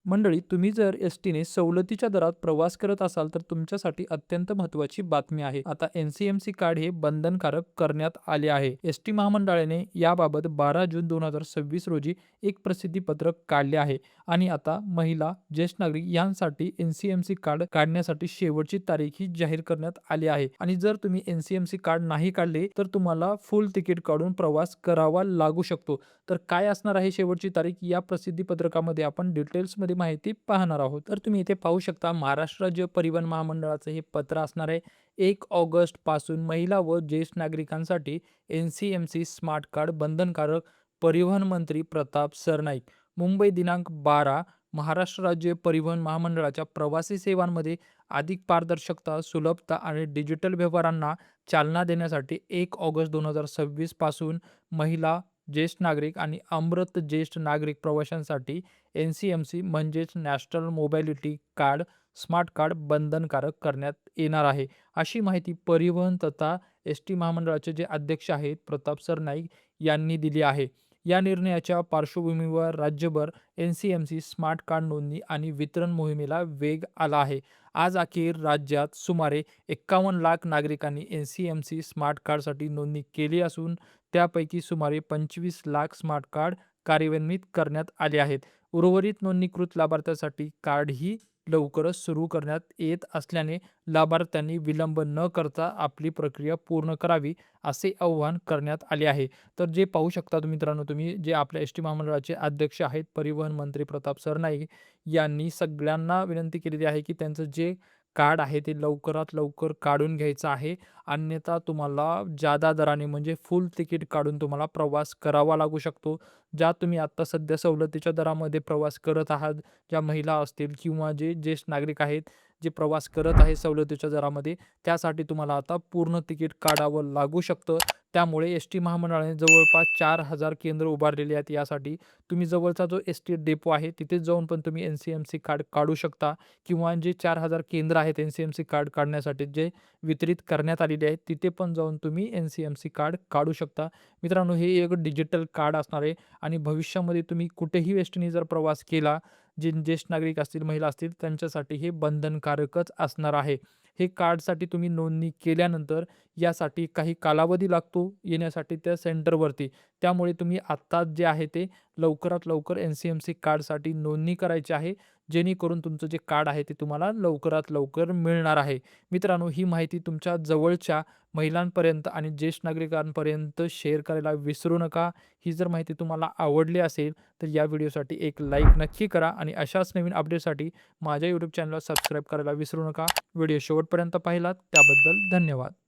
मंडळी, तुम्ही जर एस-टीने सवलतीच्या दरात प्रवास करत असाल तर तुमच्यासाठी अत्यंत महत्त्वाची बातमी आहे. आता एन-सी-एम-सी कार्ड हे बंधनकारक करण्यात आले आहे. एस-टी महामंडळाने याबाबत 12 जून 2026 रोजी एक प्रसिद्धीपत्रक काढले आहे आणि आता महिला, ज्येष्ठ नागरिक यांसाठी एन-सी-एम-सी कार्ड काढण्यासाठी शेवटची तारीख ही जाहीर करण्यात आली आहे. आणि जर तुम्ही एन-सी-एम-सी कार्ड नाही काढले तर तुम्हाला फुल तिकीट काढून प्रवास करावा लागू शकतो. तर काय असणार आहे शेवटची तारीख या प्रसिद्धी पत्रकामध्ये आपण डिटेल्समध्ये माहिती पाहणार आहोत. तर तुम्ही इथे पाहू शकता महाराष्ट्र राज्य परिवहन महामंडळाचं हे पत्र असणार आहे. 1 ऑगस्ट पासून महिला व ज्येष्ठ नागरिकांसाठी एन-सी-एम-सी स्मार्ट कार्ड बंधनकारक. परिवहन मंत्री प्रताप सरनाईक. मुंबई दिनांक 12. महाराष्ट्र राज्य परिवहन महामंडळाच्या प्रवासी सेवांमध्ये अधिक पारदर्शकता, सुलभता आणि डिजिटल व्यवहारांना चालना देण्यासाठी 1 ऑगस्ट 2026 पासून महिला, ज्येष्ठ नागरिक आणि अमृत ज्येष्ठ नागरिक प्रवाशांसाठी एन-सी-एम-सी म्हणजेच नॅशनल मोबॅलिटी कार्ड स्मार्ट कार्ड बंधनकारक करण्यात येणार आहे. अशी माहिती परिवहन तथा एस-टी महामंडळाचे जे अध्यक्ष आहेत प्रताप सरनाईक यांनी दिली आहे. या निर्णयाच्या पार्श्वभूमीवर राज्यभर एन-सी-एम-सी स्मार्ट कार्ड नोंदणी आणि वितरण मोहिमेला वेग आला आहे. आज अखेर राज्यात सुमारे 51 लाख नागरिकांनी एन-सी-एम-सी स्मार्ट कार्डसाठी नोंदणी केली असून त्यापैकी सुमारे 25 लाख स्मार्ट कार्ड कार्यान्वित करण्यात आले आहेत. उर्वरित नोंदणीकृत लाभार्थ्यांसाठी कार्डही लवकरच सुरू करण्यात येत असल्याने लाभार्थ्यांनी विलंब न करता आपली प्रक्रिया पूर्ण करावी असे आवाहन करण्यात आले आहे. तर जे पाहू शकता तुम्ही मित्रांनो, तुम्ही जे आपल्या एस टी महामंडळाचे अध्यक्ष आहेत परिवहन मंत्री प्रताप सरनाईक यांनी सगळ्यांना विनंती केलेली आहे की त्यांचं जे कार्ड आहे ते लवकरात लवकर काढून घ्यायचं आहे. अन्यथा तुम्हाला जादा दराने म्हणजे फुल तिकीट काढून तुम्हाला प्रवास करावा लागू शकतो. ज्या तुम्ही आत्ता सध्या सवलतीच्या दरामध्ये प्रवास करत आहात, ज्या महिला असतील किंवा जे ज्येष्ठ नागरिक आहेत, जे प्रवास करत आहेत सवलतीच्या दरामध्ये, त्यासाठी तुम्हाला आता पूर्ण तिकीट काढावं लागू शकतं. त्यामुळे एस टी महामंडळाने जवळपास 4,000 केंद्र उभारलेली आहेत यासाठी. तुम्ही जवळचा जो एस टी डेपो आहे तिथेच जाऊन पण तुम्ही एन-सी-एम-सी कार्ड काढू शकता किंवा जे 4,000 केंद्र आहेत एन-सी-एम-सी कार्ड काढण्यासाठी जे वितरित करण्यात आलेले आहेत तिथे पण जाऊन तुम्ही एन-सी-एम-सी कार्ड काढू शकता. मित्रांनो, हे एक डिजिटल कार्ड असणार आहे आणि भविष्यामध्ये तुम्ही कुठेही एस-टीने जर प्रवास केला, जे ज्येष्ठ नागरिक असतील, महिला असतील त्यांच्यासाठी हे बंधनकारकच असणार आहे. हे कार्डसाठी तुम्ही नोंदणी केल्यानंतर यासाठी काही कालावधी लागतो येण्यासाठी त्या सेंटरवरती. त्यामुळे तुम्ही आत्ताच जे आहे ते लवकरात लवकर एन-सी-एम-सी कार्डसाठी नोंदणी करायची आहे. जेणेकरून तुमचं जे कार्ड आहे ते तुम्हाला लवकरात लवकर मिळणार आहे. मित्रांनो, ही माहिती तुमच्या जवळच्या महिलांपर्यंत आणि ज्येष्ठ नागरिकांपर्यंत शेअर करायला विसरू नका. ही जर माहिती तुम्हाला आवडली असेल तर या व्हिडिओसाठी एक लाईक नक्की करा आणि अशाच नवीन अपडेटसाठी माझ्या यूट्यूब चॅनलला सबस्क्राईब करायला विसरू नका. व्हिडिओ शेवटपर्यंत पाहिलात त्याबद्दल धन्यवाद.